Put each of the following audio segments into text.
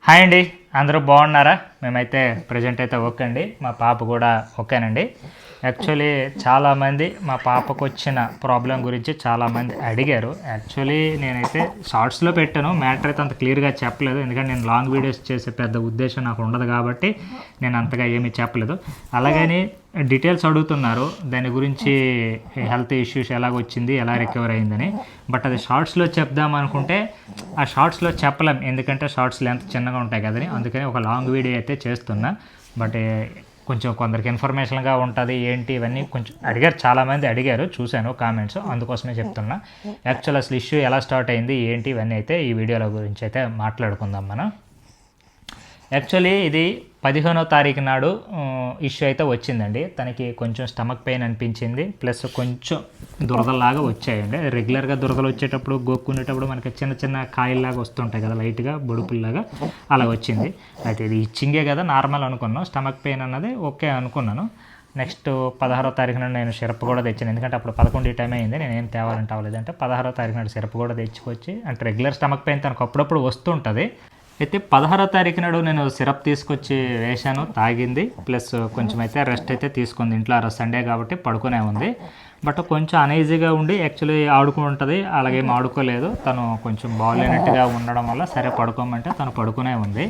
Hi అండి, అందరూ బాగున్నారా? మేమైతే ప్రజెంట్ అయితే ఓకే అండి. మా పాప కూడా ఓకేనండి. యాక్చువల్లీ చాలామంది మా పాపకు వచ్చిన ప్రాబ్లం గురించి చాలామంది అడిగారు. యాక్చువల్లీ నేనైతే షార్ట్స్లో పెట్టాను, మ్యాటర్ అయితే అంత క్లియర్గా చెప్పలేదు. ఎందుకంటే నేను లాంగ్ వీడియోస్ చేసే పెద్ద ఉద్దేశం నాకు ఉండదు కాబట్టి నేను అంతగా ఏమీ చెప్పలేదు. అలాగని డీటెయిల్స్ అడుగుతున్నారు దాని గురించి, హెల్త్ ఇష్యూస్ ఎలాగొచ్చింది, ఎలా రికవర్ అయిందని. బట్ అది షార్ట్స్లో చెప్దాం అనుకుంటే ఆ షార్ట్స్లో చెప్పలేం, ఎందుకంటే షార్ట్స్ లెంత్ చిన్నగా ఉంటాయి కదని. అందుకని ఒక లాంగ్ వీడియో అయితే చేస్తున్నా. బట్ కొంచెం కొందరికి ఇన్ఫర్మేషన్గా ఉంటుంది ఏంటి ఇవన్నీ కొంచెం అడిగారు, చాలామంది అడిగారు, చూశాను కామెంట్స్, అందుకోసమే చెప్తున్నా. యాక్చువల్ అసలు ఇష్యూ ఎలా స్టార్ట్ అయింది ఏంటి ఇవన్నీ అయితే ఈ వీడియోల గురించి అయితే మాట్లాడుకుందాం మనం. యాక్చువల్లీ ఇది 15వ తారీఖు నాడు ఇష్యూ అయితే వచ్చిందండి. తనకి కొంచెం స్టమక్ పెయిన్ అనిపించింది, ప్లస్ కొంచెం దురదలాగా వచ్చాయండి. రెగ్యులర్గా దురదలు వచ్చేటప్పుడు గోక్కునేటప్పుడు మనకి చిన్న చిన్న కాయల్లాగా వస్తుంటాయి కదా, లైట్గా బొడుపుల్లాగా అలా వచ్చింది. అయితే ఇది ఇచ్చింగే కదా నార్మల్ అనుకున్నాం, స్టమక్ పెయిన్ అన్నది ఓకే అనుకున్నాను. నెక్స్ట్ 16వ తారీఖు నాడు నేను సిరప్ కూడా తెచ్చాను, ఎందుకంటే అప్పుడు 11 టైం అయింది, నేను ఏం తేవాలంటే అవ్వలేదంటే 16వ తారీఖు నాడు సిరప్ కూడా తెచ్చుకొచ్చి, అంటే రెగ్యులర్ స్టమక్ పెయిన్ తనకు అప్పుడప్పుడు వస్తుంటుంది. అయితే 16వ తారీఖు నాడు నేను సిరప్ తీసుకొచ్చి వేశాను, తాగింది, ప్లస్ కొంచెం అయితే రెస్ట్ అయితే తీసుకుంది. ఇంట్లో ఆ రోజు సండే కాబట్టి పడుకునే ఉంది. బట్ కొంచెం అనీజీగా ఉండి యాక్చువల్లీ ఆడుకుంటుంది, అలాగేం ఆడుకోలేదు. తను కొంచెం బాగాలేనట్టుగా ఉండడం వల్ల సరే పడుకోమంటే తను పడుకునే ఉంది.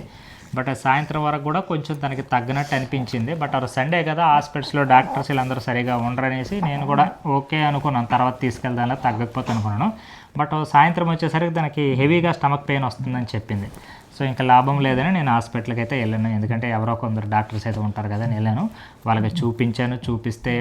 బట్ సాయంత్రం వరకు కూడా కొంచెం తనకి తగ్గినట్టు అనిపించింది. బట్ ఆ సండే కదా, హాస్పిటల్స్లో డాక్టర్స్ వీళ్ళందరూ సరిగా ఉండరనేసి నేను కూడా ఓకే అనుకున్నాను, తర్వాత తీసుకెళ్దాం తగ్గకపోతే అనుకున్నాను. బట్ సాయంత్రం వచ్చేసరికి తనకి హెవీగా స్టమక్ పెయిన్ వస్తుందని చెప్పింది. సో ఇంకా లాభం లేదని నేను హాస్పిటల్కి అయితే వెళ్ళాను, ఎందుకంటే ఎవరో కొందరు డాక్టర్స్ అయితే ఉంటారు కదా అని వెళ్ళాను. వాళ్ళకి చూపించాను, చూపిస్తే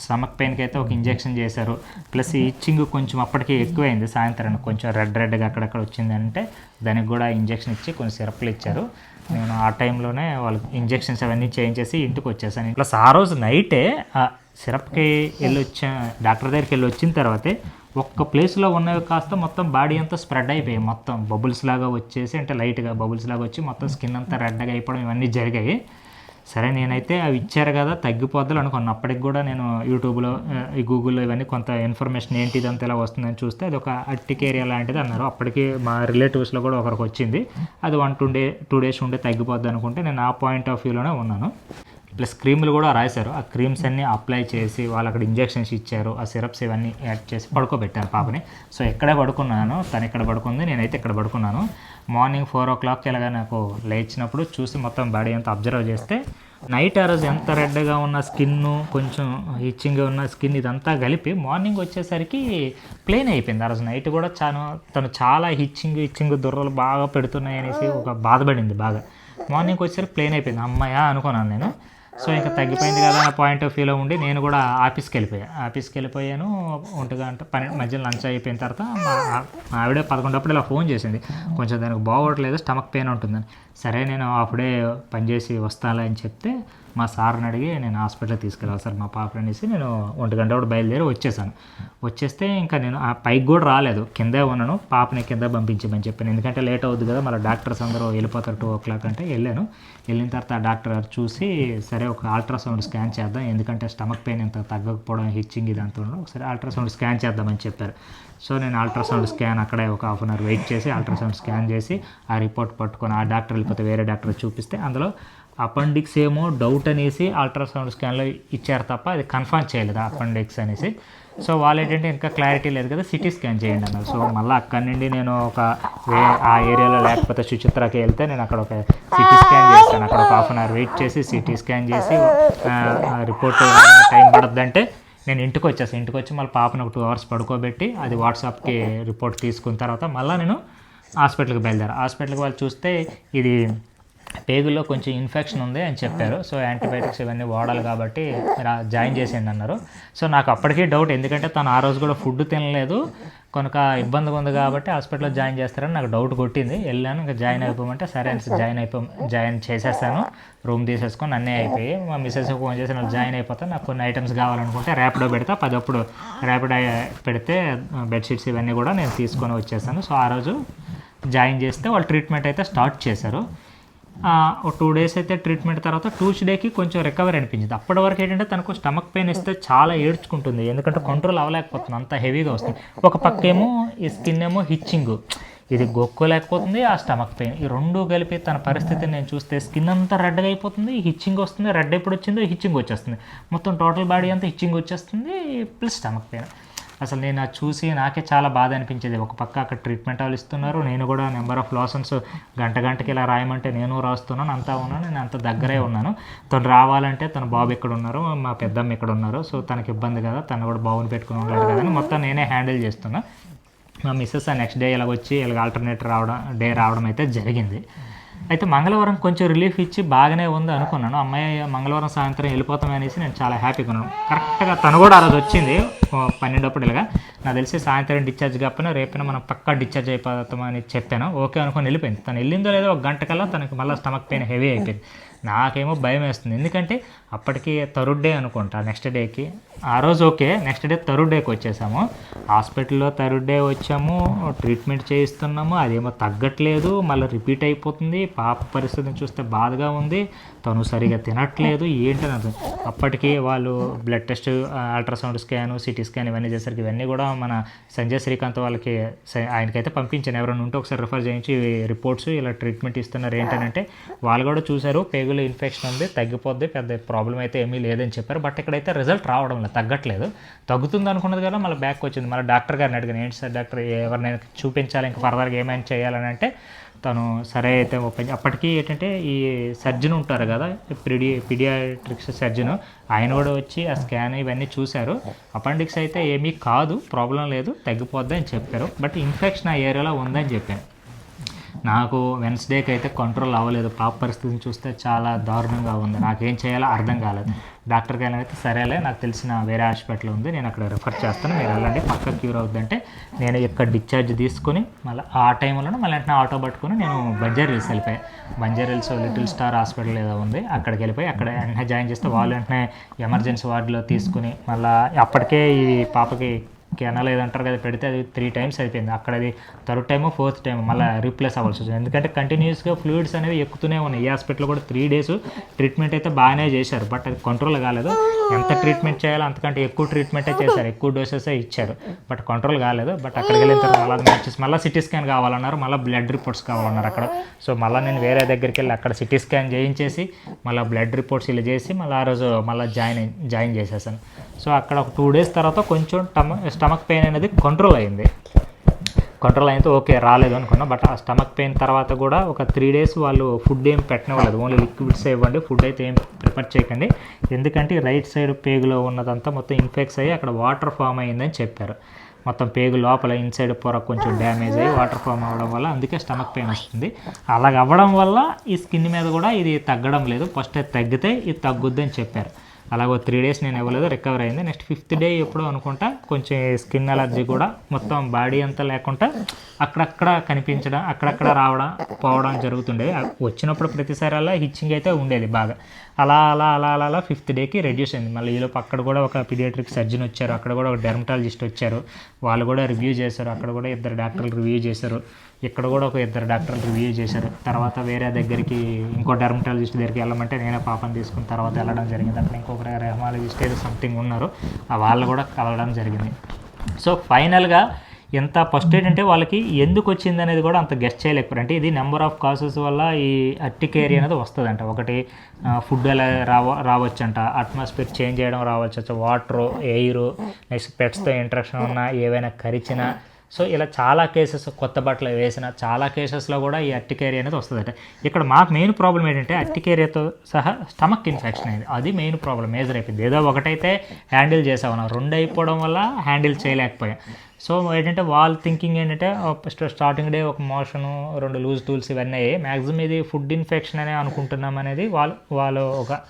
స్టమక్ పెయిన్కి అయితే ఒక ఇంజెక్షన్ చేశారు, ప్లస్ ఇచ్చింగ్ కొంచెం అప్పటికి ఎక్కువైంది. సాయంత్రం కొంచెం రెడ్గా అక్కడక్కడ వచ్చిందంటే దానికి కూడా ఇంజెక్షన్ ఇచ్చి కొన్ని సిరప్లు ఇచ్చారు. నేను ఆ టైంలోనే వాళ్ళకి ఇంజెక్షన్స్ అవన్నీ చేయించేసి ఇంటికి వచ్చేసాను. ప్లస్ ఆ రోజు నైటే సిరప్కి డాక్టర్ దగ్గరికి వెళ్ళి వచ్చిన తర్వాతే ఒక్క ప్లేస్లో ఉన్నవి కాస్త మొత్తం బాడీ అంతా స్ప్రెడ్ అయిపోయాయి, మొత్తం బబుల్స్ లాగా వచ్చేసి, అంటే లైట్గా బబుల్స్ లాగా వచ్చి మొత్తం స్కిన్ అంతా రెడ్గా అయిపోవడం ఇవన్నీ జరిగాయి. సరే నేనైతే అవి ఇచ్చారు కదా తగ్గిపోద్దాలు అనుకున్నాను. అప్పటికి కూడా నేను యూట్యూబ్లో ఈ గూగుల్లో ఇవన్నీ కొంత ఇన్ఫర్మేషన్ ఏంటి ఇదంతా ఎలా వస్తుందని చూస్తే అది ఒక అర్టికేరియా లాంటిది అన్నారు. అప్పటికి మా రిలేటివ్స్లో కూడా ఒకరికి వచ్చింది, అది 2 డేస్ ఉండే తగ్గిపోద్ది అనుకుంటే నేను ఆ పాయింట్ ఆఫ్ వ్యూలోనే ఉన్నాను. ప్లస్ క్రీములు కూడా రాశారు, ఆ క్రీమ్స్ అన్నీ అప్లై చేసి వాళ్ళు అక్కడ ఇంజెక్షన్స్ ఇచ్చారు, ఆ సిరప్స్ ఇవన్నీ యాడ్ చేసి పడుకోబెట్టాను పాపని. సో ఇక్కడే పడుకున్నాను, తను ఇక్కడ పడుకుంది, నేనైతే ఇక్కడ పడుకున్నాను. మార్నింగ్ 4 o'clock ఇలాగా నాకు లేచినప్పుడు చూసి మొత్తం బాడీ అంతా అబ్జర్వ్ చేస్తే నైట్ ఆ రోజు ఎంత రెడ్గా ఉన్న స్కిన్, కొంచెం ఇచ్చింగ్గా ఉన్న స్కిన్ ఇదంతా కలిపి మార్నింగ్ వచ్చేసరికి ప్లెయిన్ అయిపోయింది. ఆ రోజు నైట్ కూడా తను చాలా ఇచ్చింగ్ దుర్రలు బాగా పెడుతున్నాయి అనేసి ఒక బాధపడింది బాగా. మార్నింగ్ వచ్చేసరికి ప్లెయిన్ అయిపోయింది, అమ్మాయా అనుకున్నాను నేను. సో ఇంకా తగ్గిపోయింది కదా నా పాయింట్ ఆఫ్ వ్యూలో ఉండి నేను కూడా ఆఫీస్కి వెళ్ళిపోయాను. 1 గంట 12 మధ్యలో లంచ్ అయిపోయిన తర్వాత మా ఆవిడ 11 అప్పుడు ఇలా ఫోన్ చేసింది, కొంచెం దానికి బాగోట్లేదు, స్టమక్ పెయిన్ ఉంటుందని. సరే నేను అప్పుడే పనిచేసి వస్తాను అని చెప్తే మా సార్ని అడిగి నేను హాస్పిటల్కి తీసుకెళ్ళాలి సార్ మా పాప అనేసి నేను 1 గంట కూడా బయలుదేరి వచ్చేసాను. వచ్చేస్తే ఇంకా నేను ఆ పైకి కూడా రాలేదు, కిందే ఉన్నాను. పాపని కింద పంపించమని చెప్పాను, ఎందుకంటే లేట్ అవుద్ది కదా, మళ్ళీ డాక్టర్స్ అందరూ వెళ్ళిపోతారు 2 o'clock అంటే. వెళ్ళిన తర్వాత ఆ డాక్టర్ గారు చూసి సరే ఒక అల్ట్రాసౌండ్ స్కాన్ చేద్దాం, ఎందుకంటే స్టమక్ పెయిన్ ఎంత తగ్గకపోవడం, హిచ్చింగ్ ఇదంతా ఉండడం, ఒకసారి అల్ట్రాసౌండ్ స్కాన్ చేద్దామని చెప్పారు. సో నేను అల్ట్రాసౌండ్ స్కాన్ అక్కడే ఒక ½ hour వెయిట్ చేసి అల్ట్రాసౌండ్ స్కాన్ చేసి ఆ రిపోర్ట్ పట్టుకొని ఆ డాక్టర్ వెళ్ళిపోతే వేరే డాక్టర్ చూపిస్తే అందులో అపెండిక్స్ ఏమో డౌట్ అనేసి అల్ట్రాసౌండ్ స్కాన్లో ఇచ్చారు తప్ప అది కన్ఫర్మ్ చేయలేదు అపెండిక్స్ అనేసి. సో వాళ్ళు ఏంటంటే ఇంకా క్లారిటీ లేదు కదా, సిటీ స్కాన్ చేయండి అన్నారు. సో మళ్ళీ అక్కడి నుండి నేను ఆ ఏరియాలో లేకపోతే సుచిత్రకి వెళ్తే నేను అక్కడ ఒక సిటీ స్కాన్ చేస్తాను, అక్కడ ఒక ½ hour వెయిట్ చేసి సిటీ స్కాన్ చేసి రిపోర్ట్ టైం పడుతుందంటే నేను ఇంటికి వచ్చి మళ్ళీ పాపను ఒక 2 hours పడుకోబెట్టి అది వాట్సాప్కి రిపోర్ట్ తీసుకున్న తర్వాత మళ్ళీ నేను హాస్పిటల్కి హాస్పిటల్కి వాళ్ళు చూస్తే ఇది పేగుల్లో కొంచెం ఇన్ఫెక్షన్ ఉంది అని చెప్పారు. సో యాంటీబయాటిక్స్ ఇవన్నీ వాడాలి కాబట్టి జాయిన్ చేసేయండి అన్నారు. సో నాకు అప్పటికీ డౌట్, ఎందుకంటే తను ఆ రోజు కూడా ఫుడ్ తినలేదు, కనుక ఇబ్బందిగా ఉంది కాబట్టి హాస్పిటల్లో జాయిన్ చేస్తారని నాకు డౌట్ కొట్టింది. వెళ్ళాను, ఇంకా జాయిన్ అయిపోమంటే సరే జాయిన్ చేసేసాను, రూమ్ తీసేసుకొని అన్నీ అయిపోయి మా మిస్సెస్ ఫోన్ చేసి నాకు జాయిన్ అయిపోతాను, నాకు కొన్ని ఐటమ్స్ కావాలనుకుంటే ర్యాపిడో పెడతా, 10 అప్పుడు ర్యాపిడో పెడితే బెడ్షీట్స్ ఇవన్నీ కూడా నేను తీసుకొని వచ్చేసాను. సో ఆ రోజు జాయిన్ చేస్తే వాళ్ళు ట్రీట్మెంట్ అయితే స్టార్ట్ చేశారు. ఒక 2 days అయితే ట్రీట్మెంట్ తర్వాత ట్యూస్డేకి కొంచెం రికవరీ అనిపించింది. అప్పటి వరకు ఏంటంటే తనకు స్టమక్ పెయిన్ ఇస్తే చాలా ఏడ్చుకుంటుంది, ఎందుకంటే కంట్రోల్ అవ్వలేకపోతుంది, అంత హెవీగా వస్తుంది. ఒక పక్క ఏమో ఈ స్కిన్ ఏమో హిచ్చింగ్, ఇది గొక్కోలేకపోతుంది, ఆ స్టమక్ పెయిన్, ఈ రెండు కలిపి తన పరిస్థితిని నేను చూస్తే స్కిన్ అంతా రెడ్గా అయిపోతుంది, హిచ్చింగ్ వస్తుంది, రెడ్ ఎప్పుడు వచ్చిందో హిచ్చింగ్ వచ్చేస్తుంది, మొత్తం టోటల్ బాడీ అంతా హిచ్చింగ్ వచ్చేస్తుంది ప్లస్ స్టమక్ పెయిన్. అసలు నేను అది చూసి నాకే చాలా బాధ అనిపించేది. ఒక పక్క అక్కడ ట్రీట్మెంట్ వాళ్ళు ఇస్తున్నారు, నేను కూడా నెంబర్ ఆఫ్ లోషన్స్ గంటకి ఇలా రాయమంటే నేను రాస్తున్నాను, అంతా ఉన్నాను, నేను అంత దగ్గరే ఉన్నాను. తను రావాలంటే తన బాబు ఎక్కడ ఉన్నారు, మా పెద్దమ్మ ఎక్కడ ఉన్నారు, సో తనకి ఇబ్బంది కదా, తను కూడా బాబుని పెట్టుకుని ఉన్నాడు కదా అని మొత్తం నేనే హ్యాండిల్ చేస్తున్నా. మా మిస్సెస్ నెక్స్ట్ డే ఇలా వచ్చి ఇలా ఆల్టర్నేట్ రావడం అయితే జరిగింది. అయితే మంగళవారం కొంచెం రిలీఫ్ ఇచ్చి బాగానే ఉంది అనుకున్నాను. అమ్మాయి మంగళవారం సాయంత్రం వెళ్ళిపోతాం అనేసి నేను చాలా హ్యాపీగా ఉన్నాను. కరెక్ట్గా తను కూడా ఆ రోజు వచ్చింది 12 ఇలాగా, నాకు తెలిసి సాయంత్రం డిశ్చార్జ్ కాకపోయినా రేపైనా మనం పక్కా డిశ్చార్జ్ అయిపోతామని చెప్పాను. ఓకే అనుకుని వెళ్ళిపోయింది. తను వెళ్ళిందో లేదో 1 గంట కల్లా తనకి మళ్ళీ స్టమక్ పెయిన్ హెవీ అయిపోయింది. నాకేమో భయం వేస్తుంది, ఎందుకంటే అప్పటికి థర్డ్ డే అనుకుంటా, నెక్స్ట్ డేకి ఆ రోజు ఓకే, నెక్స్ట్ డే థర్డ్ డేకి వచ్చేసాము. హాస్పిటల్లో థర్డ్ డే వచ్చాము, ట్రీట్మెంట్ చేయిస్తున్నాము, అదేమో తగ్గట్లేదు, మళ్ళీ రిపీట్ అయిపోతుంది. పాప పరిస్థితిని చూస్తే బాధగా ఉంది, తను సరిగా తినట్లేదు, ఏంటని అప్పటికి వాళ్ళు blood test, ultrasound scan, CT scan ఇవన్నీ చేసరికి ఇవన్నీ కూడా మన సంజయ్ శ్రీకాంత్ వాళ్ళకి ఆయనకైతే పంపించాను, ఎవరైనా ఉంటే ఒకసారి రిఫర్ చేయించి రిపోర్ట్స్ ఇలా ట్రీట్మెంట్ ఇస్తున్నారు ఏంటంటే వాళ్ళు కూడా చూశారు, పేగులో ఇన్ఫెక్షన్ ఉంది, తగ్గిపోద్ది, పెద్ద ప్రాబ్లం అయితే ఏమీ లేదని చెప్పారు. బట్ ఇక్కడైతే రిజల్ట్ రావడం లేదు, తగ్గట్లేదు. తగ్గుతుంది అనుకున్నది కదా మళ్ళీ బ్యాక్ వచ్చింది. మళ్ళీ డాక్టర్ గారిని అడిగాను, ఏంటి సార్ డాక్టర్ ఎవరినైనా చూపించాలి ఇంకా ఫర్దర్గా ఏమైనా చేయాలని అంటే తను సరే అయితే అప్పటికి ఏంటంటే ఈ సర్జన్ ఉంటారు కదా, పీడియాట్రిక్స్ సర్జన్, ఆయన కూడా వచ్చి ఆ స్కాన్ ఇవన్నీ చూశారు. అపెండిక్స్ అయితే ఏమీ కాదు, ప్రాబ్లం లేదు, తగ్గిపోద్ది అని చెప్పారు. బట్ ఇన్ఫెక్షన్ ఆ ఏరియాలో ఉందని చెప్పాను. నాకు వెన్స్డేకి అయితే కంట్రోల్ అవ్వలేదు, పాప పరిస్థితిని చూస్తే చాలా దారుణంగా ఉంది, నాకేం చేయాలో అర్థం కాలేదు. డాక్టర్కి అయితే సరేలే, నాకు తెలిసిన వేరే హాస్పిటల్ ఉంది, నేను అక్కడ రిఫర్ చేస్తాను, మీరు వెళ్ళండి, పక్క క్యూర్ అవుద్దంటే నేను ఇక్కడ డిశ్చార్జ్ తీసుకుని మళ్ళీ ఆ టైంలోనే మళ్ళీ వెంటనే ఆటో పట్టుకుని నేను బంజారా హిల్స్ వెళ్ళిపోయాను. Banjara hills little star hospital ఏదో ఉంది, అక్కడికి వెళ్ళిపోయి అక్కడ వెంటనే జాయిన్ చేస్తే వాళ్ళు వెంటనే ఎమర్జెన్సీ వార్డులో తీసుకుని మళ్ళీ అప్పటికే ఈ పాపకి కెనాల్ ఏదంటారు కదా పెడితే అది 3 times అయిపోయింది. అక్కడ అది 3rd time 4th time మళ్ళీ రీప్లేస్ అవ్వాల్సి వచ్చింది, ఎందుకంటే కంటిన్యూస్గా ఫ్లూయిడ్స్ అనేవి ఎక్కుతూనే ఉన్నాయి. ఈ హాస్పిటల్లో కూడా 3 days ట్రీట్మెంట్ అయితే బాగానే చేశారు, బట్ అది కంట్రోల్ కాలేదు. ఎంత ట్రీట్మెంట్ చేయాలో అంతకంటే ఎక్కువ ట్రీట్మెంటే చేశారు, ఎక్కువ డోసెసే ఇచ్చారు, బట్ కంట్రోల్ కాలేదు. బట్ అక్కడికి వెళ్ళిన తర్వాత అలా మ్యాచెస్ మళ్ళీ సిటీ స్కాన్ కావాలన్నారు, మళ్ళీ బ్లడ్ రిపోర్ట్స్ కావాలన్నారు అక్కడ. సో మళ్ళీ నేను వేరే దగ్గరికి వెళ్ళి అక్కడ సిటీ స్కాన్ చేయించేసి మళ్ళీ బ్లడ్ రిపోర్ట్స్ ఇలా చేసి మళ్ళీ ఆ రోజు మళ్ళీ జాయిన్ చేసేసాను. సో అక్కడ ఒక 2 days తర్వాత కొంచెం స్టమక్ పెయిన్ అనేది కంట్రోల్ అయింది. కంట్రోల్ అయితే ఓకే రాలేదు అనుకున్నా, బట్ ఆ స్టమక్ పెయిన్ తర్వాత కూడా ఒక 3 days వాళ్ళు ఫుడ్ ఏం పెట్టనివ్వలేదు, ఓన్లీ లిక్విడ్స్ ఇవ్వండి, ఫుడ్ అయితే ఏం ప్రిపేర్ చేయకండి, ఎందుకంటే రైట్ సైడ్ పేగులో ఉన్నదంతా మొత్తం ఇన్ఫెక్ట్స్ అయ్యి అక్కడ వాటర్ ఫామ్ అయ్యిందని చెప్పారు. మొత్తం పేగు లోపల ఇన్సైడ్ పొర కొంచెం డ్యామేజ్ అయ్యి వాటర్ ఫామ్ అవ్వడం వల్ల అందుకే స్టమక్ పెయిన్ వస్తుంది. అలాగ అవ్వడం వల్ల ఈ స్కిన్ మీద కూడా ఇది తగ్గడం లేదు, ఫస్ట్ అది తగ్గితే ఇది తగ్గుద్ది అని చెప్పారు. అలాగో 3 days నేను ఇవ్వలేదు, రికవర్ అయింది. నెక్స్ట్ 5th day ఎప్పుడో అనుకుంటా కొంచెం స్కిన్ అలర్జీ కూడా మొత్తం బాడీ అంతా లేకుండా అక్కడక్కడ కనిపించడం, అక్కడక్కడ రావడం పోవడం జరుగుతుండేది. వచ్చినప్పుడు ప్రతిసారి అలా హిచ్చింగ్ అయితే ఉండేది బాగా. అలా 5th dayకి రెడ్యూస్ అయింది. మళ్ళీ ఈలోపు అక్కడ కూడా ఒక పీడియాట్రిక్ సర్జన్ వచ్చారు, అక్కడ కూడా ఒక డెర్మటాలజిస్ట్ వచ్చారు, వాళ్ళు కూడా రివ్యూ చేశారు, అక్కడ కూడా 2 డాక్టర్లు రివ్యూ చేశారు, ఇక్కడ కూడా ఒక 2 డాక్టర్లు రివ్యూ చేశారు. తర్వాత వేరే దగ్గరికి ఇంకో డెర్మటాలజిస్ట్ దగ్గరికి వెళ్ళమంటే నేనే పాపని తీసుకున్న తర్వాత వెళ్ళడం జరిగింది. అక్కడ ఇంకొక రెహమాలజిస్ట్ ఏదో సంథింగ్ ఉన్నారు, వాళ్ళు కూడా కలవడం జరిగింది. సో ఫైనల్గా ఎంత ఫస్ట్ ఏంటంటే వాళ్ళకి ఎందుకు వచ్చింది అనేది కూడా అంత గెస్ట్ చేయలేకపోయారు. అంటే ఇది నెంబర్ ఆఫ్ కాసెస్ వల్ల ఈ అర్టికేరియా అనేది వస్తుందంట. ఒకటి ఫుడ్ ఎలా రావచ్చంట, అట్మాస్ఫియర్ చేంజ్ చేయడం రావచ్చు, వాటరు, ఎయిర్, నెక్స్ట్ పెట్స్తో ఇంట్రాక్షన్ ఉన్న, ఏవైనా కరిచినా, సో ఇలా చాలా కేసెస్, కొత్త బట్టలు వేసిన చాలా కేసెస్లో కూడా ఈ అర్టికేరియా అనేది వస్తుందట. ఇక్కడ మాకు మెయిన్ ప్రాబ్లం ఏంటంటే అర్టికేరియాతో సహా స్టమక్ ఇన్ఫెక్షన్ అయింది, అది మెయిన్ ప్రాబ్లం, మేజర్ అయిపోయింది. ఏదో ఒకటైతే హ్యాండిల్ చేసామన్నా, 2 అయిపోవడం వల్ల హ్యాండిల్ చేయలేకపోయాం. సో ఏంటంటే వాళ్ళ థింకింగ్ ఏంటంటే స్టార్టింగ్ డే ఒక మోషను, 2 లూజ్ టూల్స్ ఇవన్నీ అయ్యాయి, మ్యాక్సిమం ఇది ఫుడ్ ఇన్ఫెక్షన్ అనే అనుకుంటున్నాం అనేది వాళ్ళు ఒక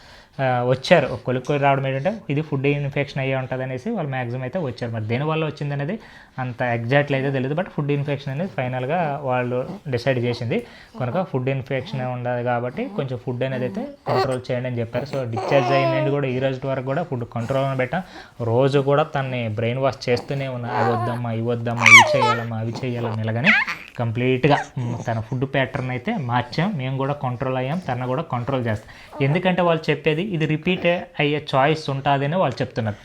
వచ్చారు కొలుక్కొని రావడం ఏంటంటే ఇది ఫుడ్ ఇన్ఫెక్షన్ అయ్యే ఉంటుంది అనేసి వాళ్ళు మ్యాక్సిమం అయితే వచ్చారు. మరి దేనివల్ల వచ్చింది అనేది అంత ఎగ్జాక్ట్లీ అయితే తెలియదు, బట్ ఫుడ్ ఇన్ఫెక్షన్ అనేది ఫైనల్గా వాళ్ళు డిసైడ్ చేసింది కనుక ఫుడ్ ఇన్ఫెక్షన్ ఉండదు కాబట్టి కొంచెం ఫుడ్ అనేది అయితే కంట్రోల్ చేయండి అని చెప్పారు. సో డిశ్చార్జ్ అయినండి కూడా ఈ రోజు వరకు కూడా ఫుడ్ కంట్రోల్ పెట్టాం. రోజు కూడా తనని బ్రెయిన్ వాష్ చేస్తూనే ఉన్నా, అవి వద్దమ్మా, ఇవి వద్దమ్మా, ఇవి చేయాలమ్మా, అవి చేయాలమ్మా, ఇలాగని కంప్లీట్గా తన ఫుడ్ ప్యాటర్న్ అయితే మార్చాం, మేము కూడా కంట్రోల్ అయ్యాం, తను కూడా కంట్రోల్ చేస్తాం. ఎందుకంటే వాళ్ళు చెప్పేది ఇది రిపీట్ అయ్యే చాయిస్ ఉంటుందని వాళ్ళు చెప్తున్నారు.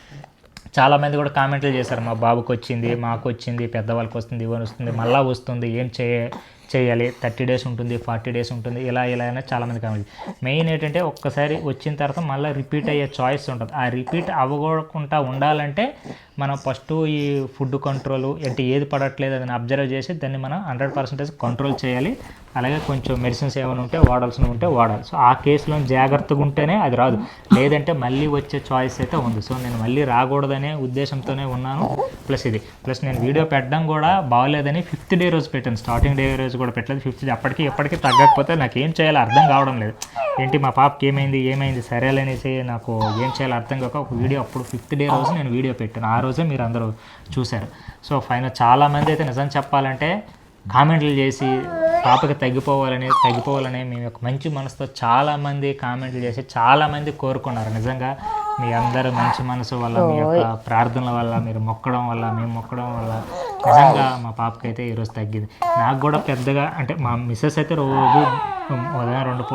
చాలామంది కూడా కామెంట్లు చేశారు, మా బాబుకి వచ్చింది, మాకు వచ్చింది, పెద్దవాళ్ళకి వస్తుంది, ఇవన్నీ వస్తుంది, మళ్ళీ వస్తుంది, ఏం చేయాలి, 30 days ఉంటుంది, 40 days ఉంటుంది, ఇలా అయినా చాలామంది కామెంట్. మెయిన్ ఏంటంటే ఒక్కసారి వచ్చిన తర్వాత మళ్ళీ రిపీట్ అయ్యే చాయిస్ ఉంటుంది. ఆ రిపీట్ అవ్వకుండా ఉండాలంటే మనం ఫస్ట్ ఈ ఫుడ్ కంట్రోల్ అంటే ఏది పడట్లేదు అని అబ్జర్వ్ చేసి దాన్ని మనం 100% కంట్రోల్ చేయాలి. అలాగే కొంచెం మెడిసిన్స్ ఏమైనా ఉంటే వాడాల్సిన ఉంటే వాడాలి. సో ఆ కేసులో జాగ్రత్తగా ఉంటేనే అది రాదు, లేదంటే మళ్ళీ వచ్చే చాయిస్ అయితే ఉంది. సో నేను మళ్ళీ రాకూడదనే ఉద్దేశంతోనే ఉన్నాను. ప్లస్ నేను వీడియో పెట్టడం కూడా బాగోలేదని 5th day రోజు పెట్టాను, స్టార్టింగ్ డే రోజు కూడా పెట్టలేదు. 5th ఎప్పటికీ తగ్గకపోతే నాకు ఏం చేయాలో అర్థం కావడం లేదు. ఏంటి మా పాపకి ఏమైంది సరేలనేసి నాకు ఏం చేయాలో అర్థం కాక ఒక వీడియో అప్పుడు 5th day రోజు నేను వీడియో పెట్టాను. ఆ రోజే మీరు అందరూ చూశారు. సో ఫైనల్ చాలామంది అయితే నిజం చెప్పాలంటే కామెంట్లు చేసి పాపకి తగ్గిపోవాలని మేము ఒక మంచి మనసుతో చాలామంది కామెంట్లు చేసి చాలామంది కోరుకున్నారు. నిజంగా మీ అందరూ మంచి మనసు వల్ల, మీ యొక్క ప్రార్థనల వల్ల, మీరు మొక్కడం వల్ల, మేము మొక్కడం వల్ల నిజంగా మా పాపకి అయితే ఈరోజు తగ్గింది. నాకు కూడా పెద్దగా అంటే మా మిస్సెస్ అయితే రోజు ఉదయం 2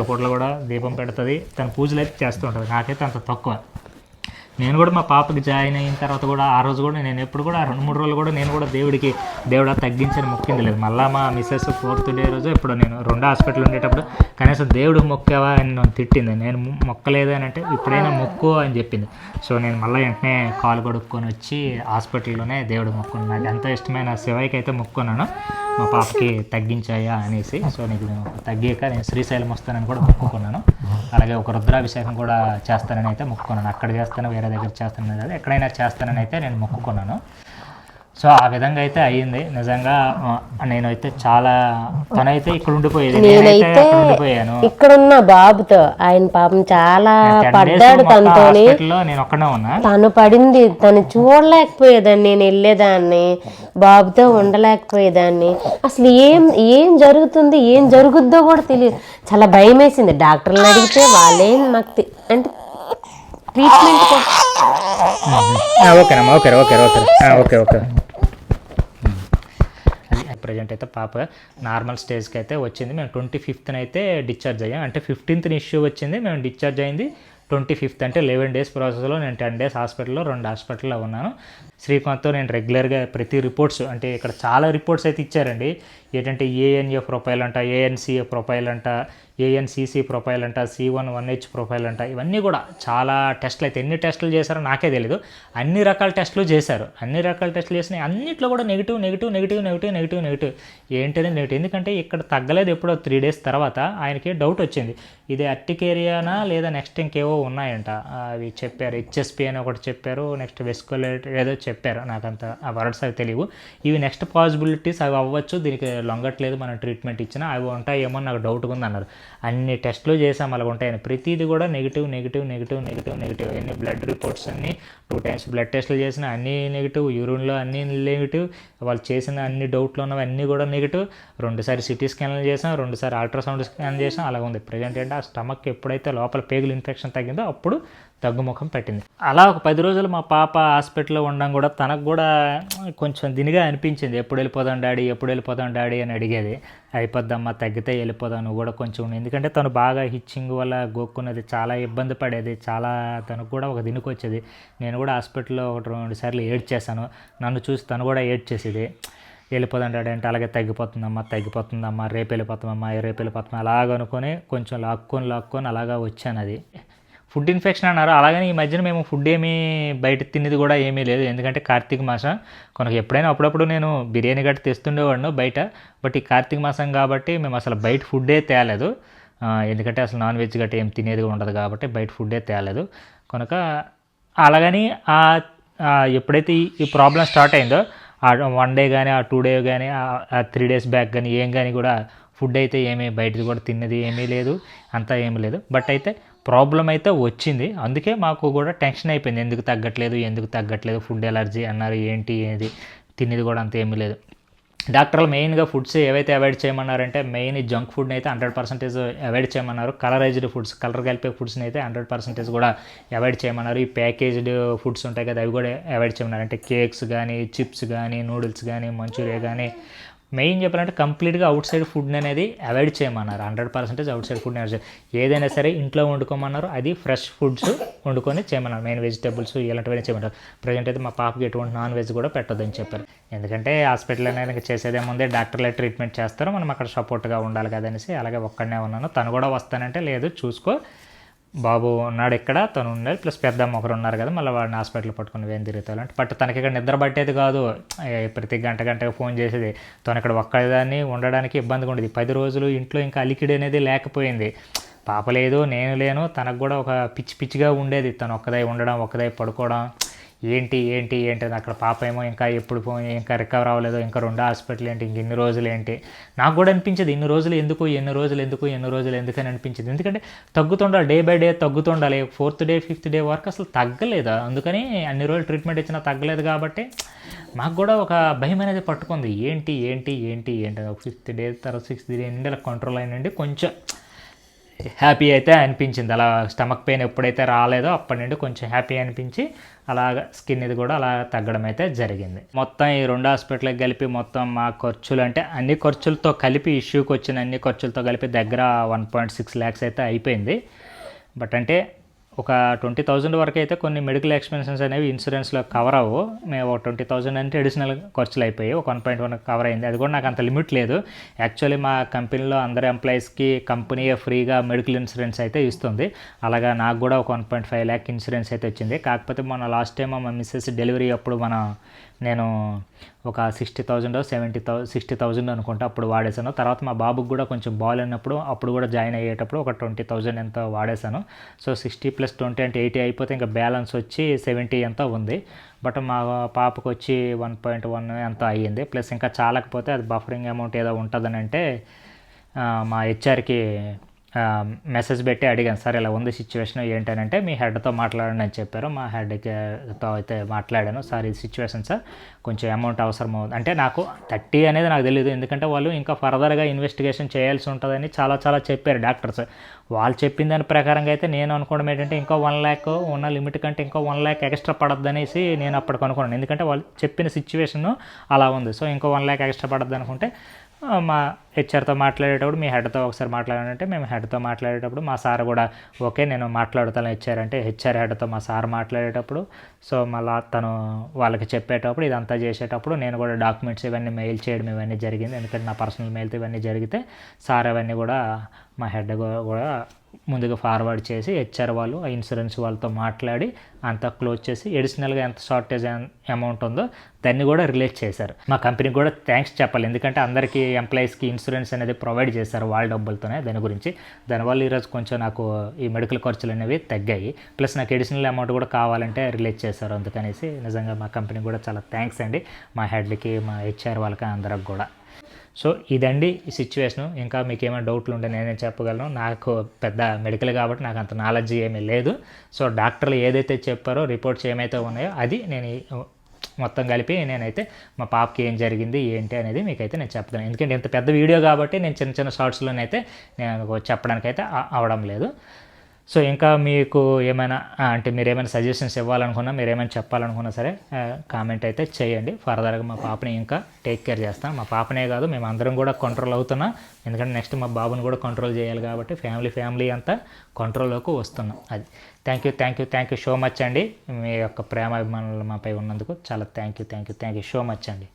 పూటలు కూడా దీపం పెడుతుంది, తన పూజలు అయితే చేస్తూ ఉంటుంది. నాకైతే అంత తక్కువ. నేను కూడా మా పాపకి జాయిన్ అయిన తర్వాత కూడా ఆ రోజు కూడా నేను ఎప్పుడు కూడా 2-3 రోజులు కూడా నేను కూడా దేవుడా తగ్గించని మొక్కింది లేదు. మళ్ళీ మా మిస్సెస్ 4th day రోజు ఇప్పుడు నేను 2 హాస్పిటల్ ఉండేటప్పుడు కనీసం దేవుడు మొక్కావా అని నన్ను తిట్టింది. నేను మొక్కలేదు అని అంటే ఇప్పుడైనా మొక్కు అని చెప్పింది. సో నేను మళ్ళీ వెంటనే కాలు కొడుక్కొని వచ్చి హాస్పిటల్లోనే దేవుడు మొక్కున్నాను. నాకు ఎంత ఇష్టమైన శివయ్యకి అయితే మొక్కున్నాను, మా పాపకి తగ్గించాయా అనేసి. సో నీకు తగ్గాక నేను శ్రీశైలం వస్తానని కూడా మొక్కుకున్నాను. అలాగే ఒక రుద్రాభిషేకం కూడా చేస్తానని అయితే మొక్కుకున్నాను. అక్కడ చేస్తాను, వేరే దగ్గర చేస్తానని కాదు, ఎక్కడైనా చేస్తానని అయితే నేను మొక్కుకున్నాను. సో ఆ విధంగా అయితే అయ్యింది. నిజంగా నేనైతే చాలా తనైతే ఇక్కడ ఉండిపోయేది, నేనైతే అక్కడ ఉండిపోయాను. ఇక్కడున్న బాబుతో ఆయన పాపం చాలా పడ్డాడు, తనతోని నేను ఒక్కడే ఉన్నా. తను పడింది తను చూడలేకపోయేదాన్ని, నేను వెళ్ళేదాన్ని, బాబుతో ఉండలేకపోయేదాన్ని. అసలు ఏం జరుగుతుంది, ఏం జరుగుద్దో కూడా తెలియదు. చాలా భయం వేసింది. డాక్టర్లను అడిగితే వాళ్ళేం నాకు అంటే ట్రీట్మెంట్ ఓకేనమ్మా, ఓకే. ప్రజెంట్ అయితే పాప నార్మల్ స్టేజ్కి అయితే వచ్చింది. మేము 25th అయితే డిశ్చార్జ్ అయ్యాం. అంటే 15th ఇష్యూ వచ్చింది, మేము డిశ్చార్జ్ అయింది 25th. అంటే 11 days ప్రాసెస్లో నేను 10 days హాస్పిటల్లో 2 హాస్పిటల్లో ఉన్నాను. శ్రీకాంత్తో నేను రెగ్యులర్గా ప్రతి రిపోర్ట్స్ అంటే ఇక్కడ చాలా రిపోర్ట్స్ అయితే ఇచ్చారండి. ఏంటంటే ఏఎన్ఏ ప్రొఫైల్ అంట, ఏఎన్సీఏ ప్రొఫైల్ అంట, ఏఎన్సీసీ ప్రొఫైల్ అంట, C1-1H ప్రొఫైల్ అంట, ఇవన్నీ కూడా చాలా టెస్టులు అయితే ఎన్ని టెస్టులు చేశారో నాకే తెలీదు. అన్ని రకాల టెస్టులు చేశారు. చేసినాయి అన్నింటిలో కూడా నెగిటివ్. ఏంటనేది నెగిటివ్. ఎందుకంటే ఇక్కడ తగ్గలేదు. ఎప్పుడో 3 days తర్వాత ఆయనకి డౌట్ వచ్చింది, ఇది అర్టికేరియానా లేదా నెక్స్ట్ ఇంకేవో ఉన్నాయంట. అవి చెప్పారు, HSP అని ఒకటి చెప్పారు, నెక్స్ట్ వెస్కులేట్ ఏదో చెప్పారు. నాకంత ఆ వర్డ్స్ అవి తెలియవు. ఇవి నెక్స్ట్ పాసిబిలిటీస్ అవి అవ్వచ్చు, దీనికి లొంగట్లేదు, మనం ట్రీట్మెంట్ ఇచ్చినా అవి ఉంటాయేమో నాకు డౌట్గా ఉంది అన్నారు. అన్ని టెస్టులు చేసాం, అలాగ ఉంటాయని. ప్రతిదీ కూడా నెగిటివ్. ఎన్ని బ్లడ్ రిపోర్ట్స్ అన్నీ 2 times బ్లడ్ టెస్టులు చేసిన అన్నీ నెగిటివ్, యూరిన్లో అన్నీ నెగిటివ్, వాళ్ళు చేసిన అన్ని డౌట్లు ఉన్నవి అన్నీ కూడా నెగిటివ్. 2 సార్లు సిటీ స్కాన్లు చేసాం, 2 సార్లు అల్ట్రాసౌండ్ స్కాన్ చేసాం. అలాగ ఉంది. ప్రజెంట్ ఏంటంటే ఆ స్టమక్ ఎప్పుడైతే లోపల పేగులు ఇన్ఫెక్షన్ తగ్గిందో అప్పుడు తగ్గుముఖం పెట్టింది. అలా ఒక 10 రోజులు మా పాప హాస్పిటల్లో ఉండడం కూడా తనకు కూడా కొంచెం దినిగా అనిపించింది. ఎప్పుడు వెళ్ళిపోదాం డాడీ అని అడిగేది. అయిపోద్దమ్మా, తగ్గితే వెళ్ళిపోదాం, నువ్వు కూడా కొంచెం. ఎందుకంటే తను బాగా హిచ్చింగ్ వల్ల గోక్కున్నది, చాలా ఇబ్బంది పడేది, చాలా తనకు కూడా ఒక దినికి వచ్చేది. నేను కూడా హాస్పిటల్లో 1-2 సార్లు ఏడ్చేసాను. నన్ను చూసి తను కూడా ఏడ్చేసేది. వెళ్ళిపోదాం డాడీ అంటే అలాగే తగ్గిపోతుందమ్మా, రేపు వెళ్ళిపోతాం అలాగ అనుకొని కొంచెం లాక్కొని అలాగా వచ్చాను. అది ఫుడ్ ఇన్ఫెక్షన్ అన్నారు. అలాగని ఈ మధ్యన మేము ఫుడ్ ఏమీ బయట తినేది కూడా ఏమీ లేదు. ఎందుకంటే కార్తీక మాసం కొనకు ఎప్పుడైనా అప్పుడప్పుడు నేను బిర్యానీ గట్టి తెస్తుండేవాడిను బయట. బట్ ఈ కార్తీక మాసం కాబట్టి మేము అసలు బయట ఫుడ్డే తేలేదు. ఎందుకంటే అసలు నాన్ వెజ్ గట్టి ఏం తినేది ఉండదు కాబట్టి బయట ఫుడ్డే తేలేదు. కనుక అలాగని ఎప్పుడైతే ఈ ప్రాబ్లం స్టార్ట్ అయిందో ఆ 1 day కానీ, ఆ 2 day కానీ, ఆ 3 days బ్యాక్ కానీ ఏం కానీ కూడా ఫుడ్ అయితే ఏమీ బయటది కూడా తిన్నది ఏమీ లేదు, అంతా ఏమీ లేదు. బట్ అయితే ప్రాబ్లం అయితే వచ్చింది. అందుకే మాకు కూడా టెన్షన్ అయిపోయింది, ఎందుకు తగ్గట్లేదు, ఫుడ్ ఎలర్జీ అన్నారు, ఏంటి ఏది తినేది కూడా అంత ఏమీ లేదు. డాక్టర్లు మెయిన్గా ఫుడ్స్ ఏవైతే అవాయిడ్ చేయమన్నారంటే మెయిన్ జంక్ ఫుడ్ని అయితే 100% అవాయిడ్ చేయమన్నారు. కలరైజ్డ్ ఫుడ్స్, కలర్ కలిపే ఫుడ్స్ని అయితే 100% కూడా అవాయిడ్ చేయమన్నారు. ఈ ప్యాకేజ్డ్ ఫుడ్స్ ఉంటాయి కదా, అవి కూడా అవాయిడ్ చేయమన్నారు. అంటే కేక్స్ కానీ, చిప్స్ కానీ, నూడిల్స్ కానీ, మంచూరియా కానీ, మెయిన్ చెప్పాలంటే కంప్లీట్గా అవుట్ సైడ్ ఫుడ్ అనేది అవాయిడ్ చేయమన్నారు. 100% అవుట్ సైడ్ ఫుడ్ అవాయిడ్ ఏదైనా సరే ఇంట్లో వండుకోమన్నారు. అది ఫ్రెష్ ఫుడ్స్ వండుకొని చేయమన్నారు. మెయిన్ వెజిటేబుల్స్ ఇలాంటివన్నీ చేయమన్నారు. ప్రజెంట్ అయితే మా పాపకి ఎటువంటి నాన్ వెజ్ కూడా పెట్టొద్దని చెప్పారు. ఎందుకంటే హాస్పిటల్ అనేది చేసేదేముంది, డాక్టర్లే ట్రీట్మెంట్ చేస్తారు, మనం అక్కడ సపోర్ట్గా ఉండాలి కదనేసి అలాగే ఒక్కడనే ఉన్నాను. తను కూడా వస్తానంటే లేదు చూసుకో, బాబు ఉన్నాడు ఇక్కడ, తను ఉండాలి, ప్లస్ పెద్దమ్మ ఒకరు ఉన్నారు కదా, మళ్ళీ వాడిని హాస్పిటల్ పట్టుకుని ఏం తిరుగుతారు అంటే. బట్ తనకి ఇక్కడ నిద్ర పట్టేది కాదు, ప్రతి గంటగా ఫోన్ చేసేది. తను ఇక్కడ ఒక్కదాన్ని ఉండడానికి ఇబ్బందిగా ఉండేది. 10 రోజులు ఇంట్లో ఇంకా అలికిడి అనేది లేకపోయింది. పాప లేదు, నేను లేను, తనకు కూడా ఒక పిచ్చిగా ఉండేది. తను ఒక్కదై ఉండడం, ఒక్కదై పడుకోవడం, ఏంటి అక్కడ పాప ఏమో ఇంకా ఎప్పుడు ఇంకా రికవర్ అవ్వలేదు, ఇంకా 2 హాస్పిటల్ ఏంటి, ఇంక ఇన్ని రోజులు ఏంటి. నాకు కూడా అనిపించేది ఎన్ని రోజులు ఎందుకు అని అనిపించింది. ఎందుకంటే తగ్గుతుండాలి, డే బై డే తగ్గుతుండాలి. 4th డే 5th డే వరకు అసలు తగ్గలేదు. అందుకని అన్ని రోజులు ట్రీట్మెంట్ ఇచ్చినా తగ్గలేదు కాబట్టి మాకు కూడా ఒక భయం అనేది పట్టుకుంది. ఏంటి 5th డే తర్వాత 6th డే నుండి అలా కంట్రోల్ అయినండి కొంచెం హ్యాపీ అయితే అనిపించింది. అలా స్టమక్ పెయిన్ ఎప్పుడైతే రాలేదో అప్పటి నుండి కొంచెం హ్యాపీ అనిపించి అలాగ స్కిన్ ఇది కూడా అలా తగ్గడం అయితే జరిగింది. మొత్తం ఈ 2 హాస్పిటల్కి కలిపి మొత్తం మా ఖర్చులు అంటే అన్ని ఖర్చులతో కలిపి, ఇష్యూకి వచ్చిన అన్ని ఖర్చులతో కలిపి దగ్గర 1.6 lakhs అయితే అయిపోయింది. బట్ అంటే ఒక 20,000 వరకు అయితే కొన్ని మెడికల్ ఎక్స్పెన్సెస్ అనేవి ఇన్సూరెన్స్లో కవర్ అవ్వు. మేము 20,000 అంటే అడిషనల్ ఖర్చులు అయిపోయి ఒక 1.1 కవర్ అయింది. అది కూడా నాకు అంత లిమిట్ లేదు. యాక్చువల్లీ మా కంపెనీలో అందరు ఎంప్లాయీస్కి కంపెనీయే ఫ్రీగా మెడికల్ ఇన్సూరెన్స్ అయితే ఇస్తుంది. అలాగా నాకు కూడా ఒక 1.5 lakh ఇన్సూరెన్స్ అయితే వచ్చింది. కాకపోతే మొన్న లాస్ట్ టైం మా మిస్సెస్ డెలివరీ అప్పుడు నేను ఒక 60,000 అనుకుంటా అప్పుడు వాడేశాను. తర్వాత మా బాబుకి కూడా కొంచెం బాగాలేనప్పుడు అప్పుడు కూడా జాయిన్ అయ్యేటప్పుడు ఒక 20,000 ఎంతో వాడేశాను. సో 60 + 20 అంటే 80 అయిపోతే ఇంకా బ్యాలెన్స్ వచ్చి 70 ఎంతో ఉంది. బట్ మా పాపకు వచ్చి 1.1 ఎంతో అయ్యింది. ప్లస్ ఇంకా చాలకపోతే అది బఫరింగ్ అమౌంట్ ఏదో ఉంటుందని అంటే మా హెచ్ఆర్కి మెసేజ్ పెట్టి అడిగాను, సార్ ఇలా ఉంది సిచ్యువేషన్ ఏంటనంటే మీ హెడ్తో మాట్లాడండి అని చెప్పారు. మా హెడ్తో అయితే మాట్లాడాను. సార్ ఇది సిచ్యువేషన్ సార్, కొంచెం అమౌంట్ అవసరం అవుతుంది అంటే. నాకు 30 అనేది నాకు తెలియదు, ఎందుకంటే వాళ్ళు ఇంకా ఫర్దర్గా ఇన్వెస్టిగేషన్ చేయాల్సి ఉంటుందని చాలా చెప్పారు డాక్టర్స్. వాళ్ళు చెప్పిన దాని ప్రకారంగా అయితే నేను అనుకోవడం ఏంటంటే ఇంకో 1 lakh ఉన్న లిమిట్ కంటే ఇంకో 1 lakh ఎక్స్ట్రా పడద్దు అనేసి నేను అప్పటికి అనుకున్నాను. ఎందుకంటే వాళ్ళు చెప్పిన సిచ్యువేషన్ అలా ఉంది. సో ఇంకో 1 lakh ఎక్స్ట్రా పడద్దు అనుకుంటే మా హెచ్ఆర్తో మాట్లాడేటప్పుడు మీ హెడ్తో ఒకసారి మాట్లాడాలంటే మేము హెడ్తో మాట్లాడేటప్పుడు మా సార్ కూడా ఓకే నేను మాట్లాడుతాను హెచ్ఆర్ హెడ్తో మా సార్ మాట్లాడేటప్పుడు, సో మళ్ళీ తను వాళ్ళకి చెప్పేటప్పుడు ఇదంతా చేసేటప్పుడు నేను కూడా డాక్యుమెంట్స్ ఇవన్నీ మెయిల్ చేయడం ఇవన్నీ జరిగింది. ఎందుకంటే నా పర్సనల్ మెయిల్తో ఇవన్నీ జరిగితే సార్ అవన్నీ కూడా మా హెడ్ కూడా ముందుగా ఫార్వర్డ్ చేసి హెచ్ఆర్ వాళ్ళు ఆ ఇన్సూరెన్స్ వాళ్ళతో మాట్లాడి అంతా క్లోజ్ చేసి అడిషనల్గా ఎంత షార్టేజ్ అమౌంట్ ఉందో దాన్ని కూడా రిలీజ్ చేశారు. మా కంపెనీకి కూడా థ్యాంక్స్ చెప్పాలి, ఎందుకంటే అందరికీ ఎంప్లాయీస్కి ఇన్సూరెన్స్ అనేది ప్రొవైడ్ చేశారు వాళ్ళ డబ్బులతోనే. దానివల్ల ఈరోజు కొంచెం నాకు ఈ మెడికల్ ఖర్చులు అనేవి తగ్గాయి. ప్లస్ నాకు అడిషనల్ అమౌంట్ కూడా కావాలంటే రిలీజ్ చేశారు. అందుకనేసి నిజంగా మా కంపెనీకి కూడా చాలా థ్యాంక్స్ అండి, మా హెడ్కి మా హెచ్ఆర్ వాళ్ళకి అందరికి కూడా. సో ఇదండి ఈ సిచ్యువేషను. ఇంకా మీకు ఏమైనా డౌట్లు ఉంటే నేనే చెప్పగలను. నాకు పెద్ద మెడికల్ కాబట్టి నాకు అంత నాలెడ్జ్ ఏమీ లేదు. సో డాక్టర్లు ఏదైతే చెప్పారో రిపోర్ట్స్ ఏమైతే ఉన్నాయో అది నేను మొత్తం కలిపి నేనైతే మా పాపకి ఏం జరిగింది ఏంటి అనేది మీకైతే నేను చెప్తాను. ఎందుకంటే ఇంత పెద్ద వీడియో కాబట్టి నేను చిన్న షార్ట్స్లోనైతే నేను చెప్పడానికైతే అవడం లేదు. సో ఇంకా మీకు ఏమైనా అంటే మీరు ఏమైనా సజెషన్స్ ఇవ్వాలనుకున్నా, మీరు ఏమైనా చెప్పాలనుకున్నా సరే కామెంట్ అయితే చేయండి. ఫర్దర్గా మా పాపని ఇంకా టేక్ కేర్ చేస్తాం. మా పాపనే కాదు మేము అందరం కూడా కంట్రోల్ అవుతున్నాం. ఎందుకంటే నెక్స్ట్ మా బాబుని కూడా కంట్రోల్ చేయాలి కాబట్టి ఫ్యామిలీ అంతా కంట్రోల్లోకి వస్తున్నాం. అది థ్యాంక్ యూ సో మచ్ అండి. మీ యొక్క ప్రేమ అభిమానులు మాపై ఉన్నందుకు చాలా థ్యాంక్ యూ సో మచ్ అండి.